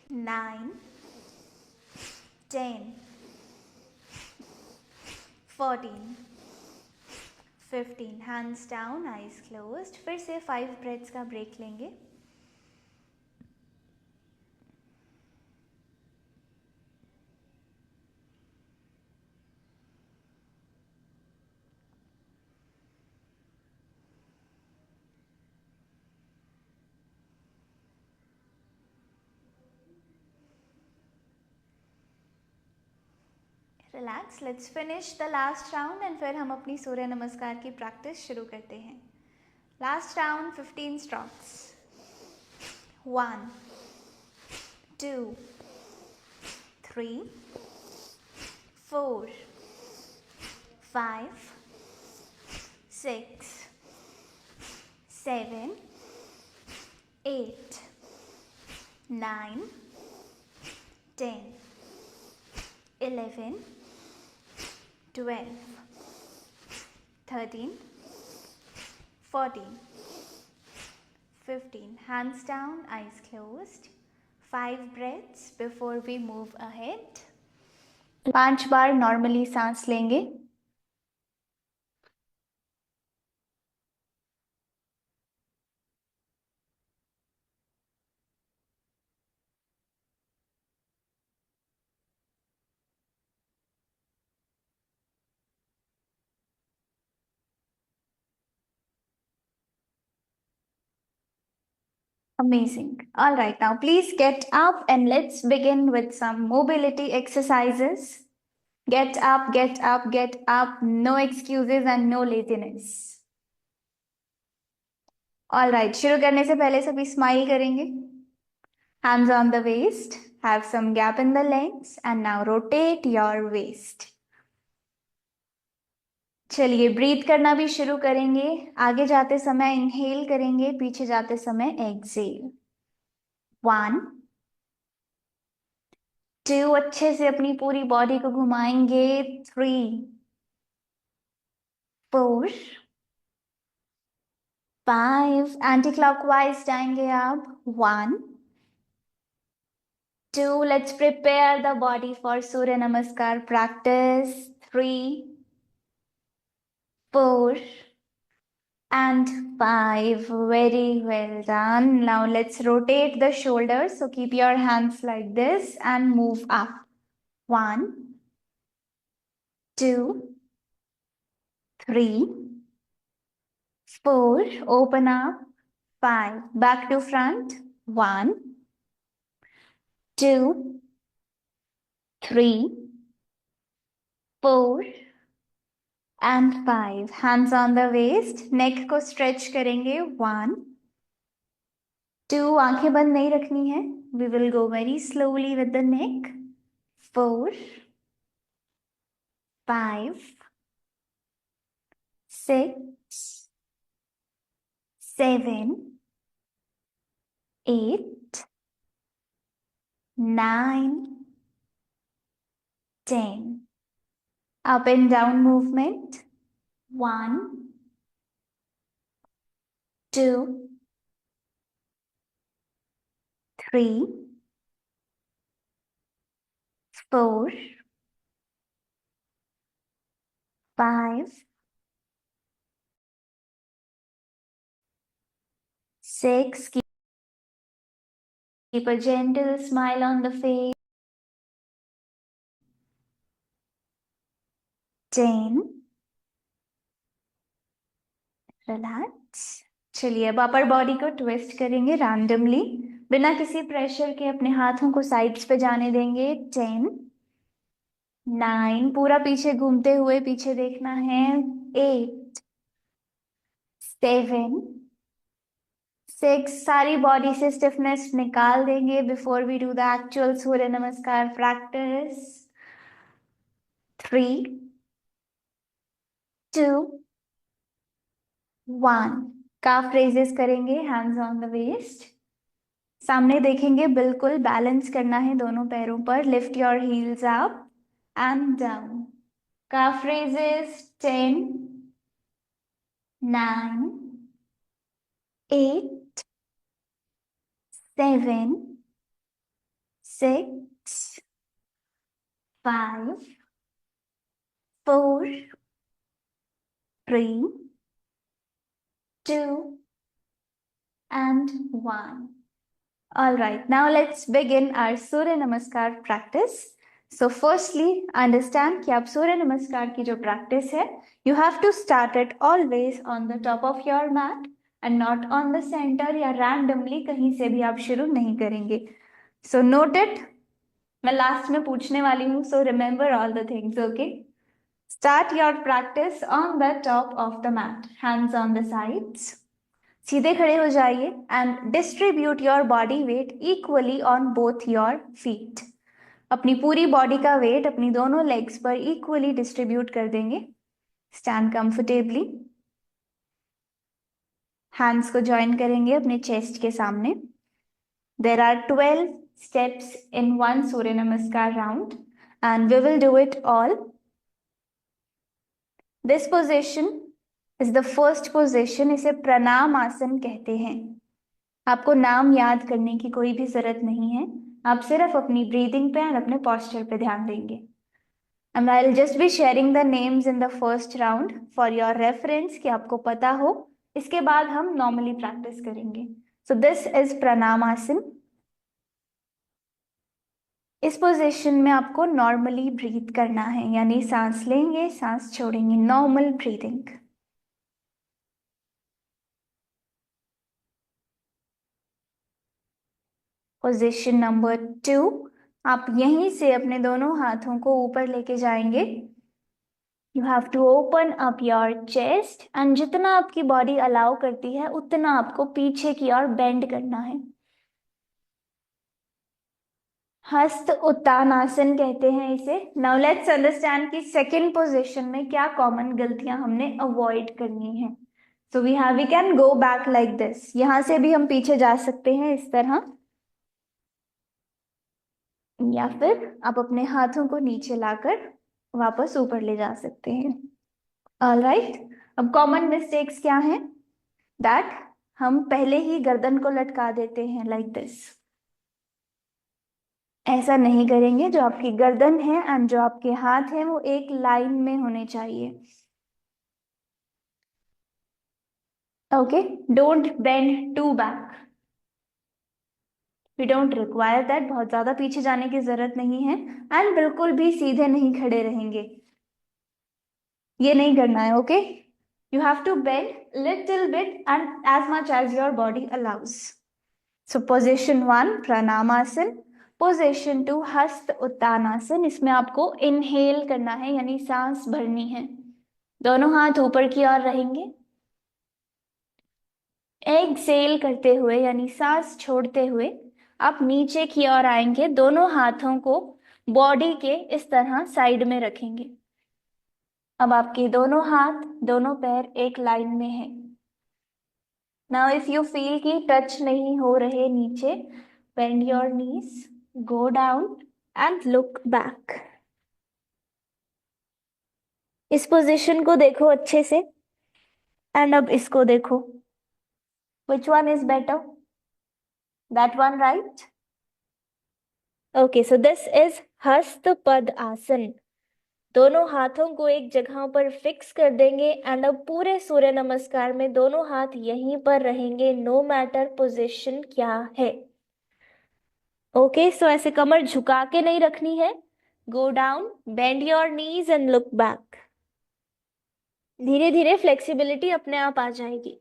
9, 10, 14, 15. Hands down, eyes closed. फिर से 5 breaths का ब्रेक लेंगे. Relax. Let's finish the last round and फिर हम अपनी सूर्य नमस्कार की प्रैक्टिस शुरू करते हैं. Last round 15 strokes. 1, 2, 3, 4, 5, 6, 7, 8, 9, 10, 11, 12, 13, 14, 15. Hands down, eyes closed. 5 breaths before we move ahead. 5 bar normally सांस लेंगे. Amazing. All right, now please get up and let's begin with some mobility exercises. Get up, get up, get up. No excuses and no laziness. All right, शुरू करने से पहले सभी smile करेंगे. Hands on the waist. Have some gap in the legs and now rotate your waist. चलिए breathe करना भी शुरू करेंगे. आगे जाते समय इनहेल करेंगे, पीछे जाते समय एक्सहेल. 1, 2, अच्छे से अपनी पूरी बॉडी को घुमाएंगे. 3, 4, 5, एंटी क्लॉकवाइज जाएंगे आप. 1, 2, let's prepare the body for Surya Namaskar practice. 3, 4 and 5. Very well done. Now let's rotate the shoulders. So keep your hands like this and move up. 1, 2, 3, 4. Open up. 5. Back to front. 1, 2, 3, 4 and 5. Hands on the waist. Neck को stretch करेंगे. 1, 2. आंखें बंद नहीं रखनी है. We will go very slowly with the neck. 4, 5, 6, 7, 8, 9, 10. Up and down movement. 1, 2, 3, 4, 5, 6. Keep a gentle smile on the face. 10. Relax. चलिए अब upper body को ट्विस्ट करेंगे रैंडमली, बिना किसी प्रेशर के अपने हाथों को साइड्स पे जाने देंगे. 10, 9. पूरा पीछे घूमते हुए पीछे देखना है. 8, 7, 6. सारी बॉडी से स्टिफनेस निकाल देंगे before we do the actual Surya Namaskar practice. 3, 2, 1. Calf raises करेंगे. Hands on the waist. सामने देखेंगे. बिल्कुल बैलेंस करना है दोनों पैरों पर. Lift your heels up and down. Calf raises. 10, 9, 8, 7, 6, 5, 4, 3, 2, and 1. All right, now let's begin our Surya Namaskar practice. So firstly, understand कि आप सूर्य नमस्कार की जो practice है, you have to start it always on the top of your mat and not on the center या randomly कहीं से भी आप शुरू नहीं करेंगे. So note it. मैं लास्ट में पूछने वाली हूँ, so remember all the things, okay? Start your practice on the top of the mat, hands on the sides. सीधे खड़े हो जाइए and distribute your body weight equally on both your feet. अपनी पूरी बॉडी का वेट अपनी दोनों legs पर इक्वली डिस्ट्रीब्यूट कर देंगे. Stand comfortably. हैंड्स को ज्वाइन करेंगे अपने चेस्ट के सामने. There are 12 steps in one Surya Namaskar round and we will do it all. This position is the first position. इसे प्रणाम आसन कहते हैं. आपको नाम याद करने की कोई भी जरूरत नहीं है. आप सिर्फ अपनी ब्रीदिंग पे और अपने पॉस्चर पे ध्यान देंगे. And I will just be sharing the names in the first round for your reference कि आपको पता हो. इसके बाद हम नॉर्मली प्रैक्टिस करेंगे. सो दिस इज प्रणाम आसन. इस पोजीशन में आपको नॉर्मली ब्रीथ करना है, यानी सांस लेंगे सांस छोड़ेंगे, नॉर्मल ब्रीदिंग. पोजीशन नंबर 2, आप यहीं से अपने दोनों हाथों को ऊपर लेके जाएंगे. You have to open up your chest and जितना आपकी बॉडी अलाउ करती है उतना आपको पीछे की ओर बेंड करना है. हस्त उत्तान आसन कहते हैं इसे. नाउ लेट्स अंडरस्टैंड कि सेकंड पोजीशन में क्या कॉमन गलतियां हमने अवॉइड करनी है. So we can go back like this. यहां से भी हम पीछे जा सकते हैं इस तरह, या फिर आप अपने हाथों को नीचे लाकर वापस ऊपर ले जा सकते हैं. All right. अब कॉमन मिस्टेक्स क्या हैं? दैट हम पहले ही गर्दन को लटका देते हैं लाइक दिस. ऐसा नहीं करेंगे. जो आपकी गर्दन है एंड जो आपके हाथ हैं वो एक लाइन में होने चाहिए. Okay. Don't bend too back. We don't require that. बहुत ज्यादा पीछे जाने की जरूरत नहीं है. एंड बिल्कुल भी सीधे नहीं खड़े रहेंगे. ये नहीं करना है. Okay. You have to bend little bit and as much as your body allows. So position 1 pranamasana, position 2 हस्त उत्तानासन. इसमें आपको इनहेल करना है, यानी सांस भरनी है. दोनों हाथ ऊपर की ओर रहेंगे. एक्सेल करते हुए यानी सांस छोड़ते हुए आप नीचे की ओर आएंगे. दोनों हाथों को बॉडी के इस तरह साइड में रखेंगे. अब आपके दोनों हाथ दोनों पैर एक लाइन में हैं. नाउ इफ यू फील कि टच नहीं हो रहे नीचे, bend your knees, go down and look back. इस पोजीशन को देखो अच्छे से एंड अब इसको देखो. Which one is better? That one, right? Okay. So this is हस्त पद आसन. दोनों हाथों को एक जगह पर फिक्स कर देंगे एंड अब पूरे सूर्य नमस्कार में दोनों हाथ यहीं पर रहेंगे, नो मैटर पोजीशन क्या है. ओके. सो ऐसे कमर झुका के नहीं रखनी है. Go down, bend your knees and look back. धीरे धीरे फ्लेक्सिबिलिटी अपने आप आ जाएगी.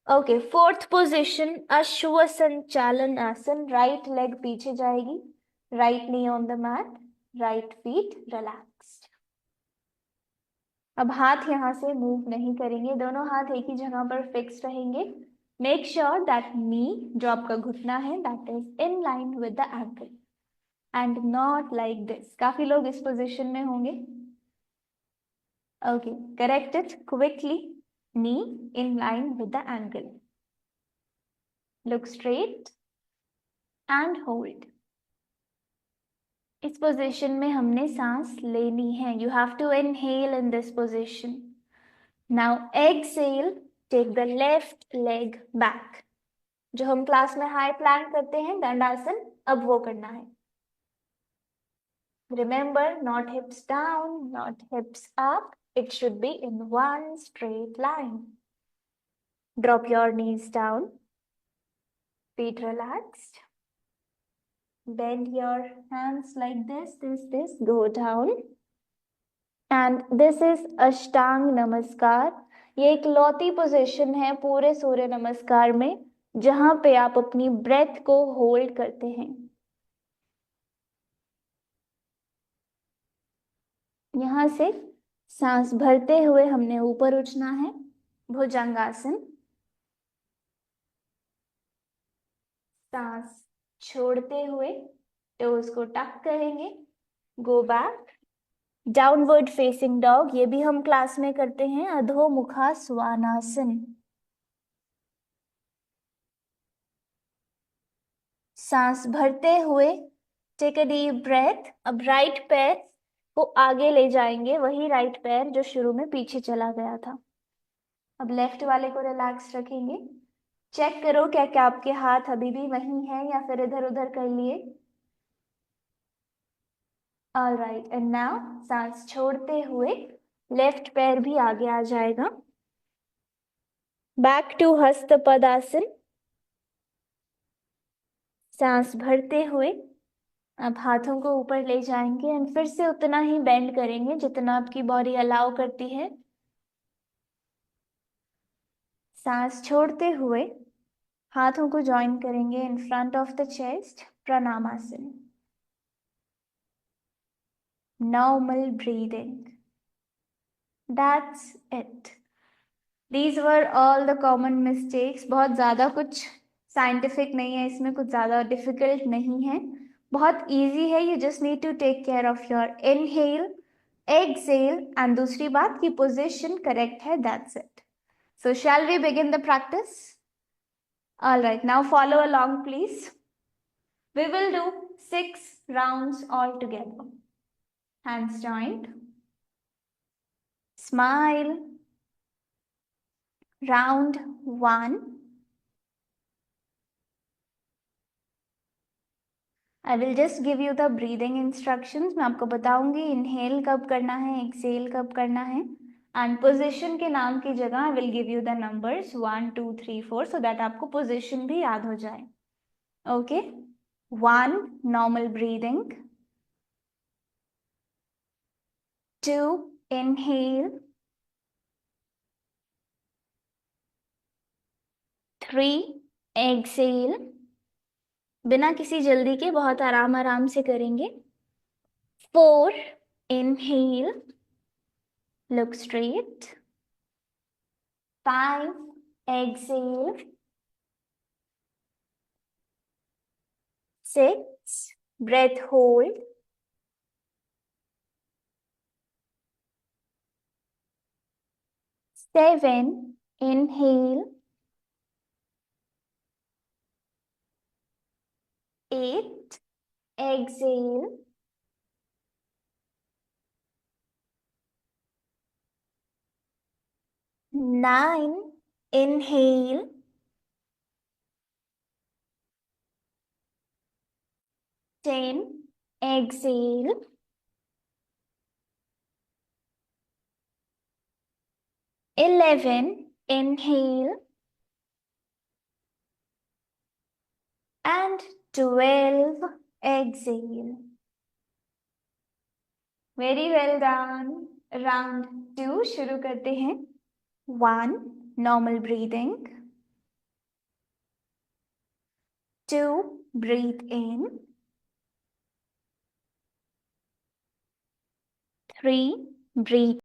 ओके. फोर्थ पोजीशन अश्व संचालन आसन. राइट लेग पीछे जाएगी, right knee on the mat, right feet relaxed. अब हाथ यहां से मूव नहीं करेंगे. दोनों हाथ एक ही जगह पर फिक्स रहेंगे. मेक श्योर दैट नी, जो आपका घुटना है, that is in line with the ankle and not like this. काफी लोग इस पोजीशन में होंगे. Okay. Correct it quickly. Knee in line with the ankle. Look straight and hold. इस पोजीशन में हमने सांस लेनी है. You have to inhale in this position. Now exhale, take the left leg back. जो हम क्लास में हाई प्लांक करते हैं दंडासन, अब वो करना है। Remember, not hips down, not hips up. It should be in one straight line. Drop your knees down. Feet relaxed. Bend your hands like this. Go down. And this is Ashtang Namaskar. ये एक लौती position है पूरे सूर्य नमस्कार में, जहां पे आप अपनी ब्रेथ को होल्ड करते हैं। यहां से सांस भरते हुए हमने ऊपर उठना है, भुजंगासन। सांस छोड़ते हुए टोज को टक करेंगे, go back. Downward facing dog, ये भी हम क्लास में करते हैं, अधोमुखा स्वानासन। सांस भरते हुए टेक अ डीप ब्रेथ। अब राइट पैर को आगे ले जाएंगे, वही राइट पैर जो शुरू में पीछे चला गया था। अब लेफ्ट वाले को रिलैक्स रखेंगे। चेक करो क्या क्या आपके हाथ अभी भी वहीं हैं या फिर इधर उधर कर लिए। ऑल राइट, एंड नाउ सांस छोड़ते हुए लेफ्ट पैर भी आगे आ जाएगा। बैक टू हस्त पदासन। सांस भरते हुए अब हाथों को ऊपर ले जाएंगे एंड फिर से उतना ही बेंड करेंगे जितना आपकी बॉडी अलाउ करती है। सांस छोड़ते हुए हाथों को ज्वाइन करेंगे in front of the chest, Pranamasana. Normal breathing, that's it. These were all the common mistakes। बहुत ज़्यादा कुछ साइंटिफिक नहीं है इसमें, कुछ ज़्यादा डिफिकल्ट नहीं है, बहुत इजी है। You just need to take care of your inhale, exhale, and दूसरी बात की पोजिशन करेक्ट है, that's it. So shall we begin the practice? All right, now follow along please. We will do 6 rounds all together. Hands joined. Smile. Round 1. I will just give you the breathing instructions। मैं आपको बताऊंगी inhale कब करना है, Excel कब करना है, and position के नाम की जगह I will give you the numbers 1 2 3 4 so that आपको पोजिशन भी याद हो जाए। Okay, 1 normal breathing, 2 inhale, 3 exhale, बिना किसी जल्दी के बहुत आराम आराम से करेंगे। 4 inhale, look straight, 5 exhale, 6 breath hold, 7 inhale, 8 exhale, 9 inhale, 10 exhale, 11 inhale, and 12 exhale। Very well done. Round 2 शुरू करते हैं। 1 normal breathing, 2 breathe in, 3 breathe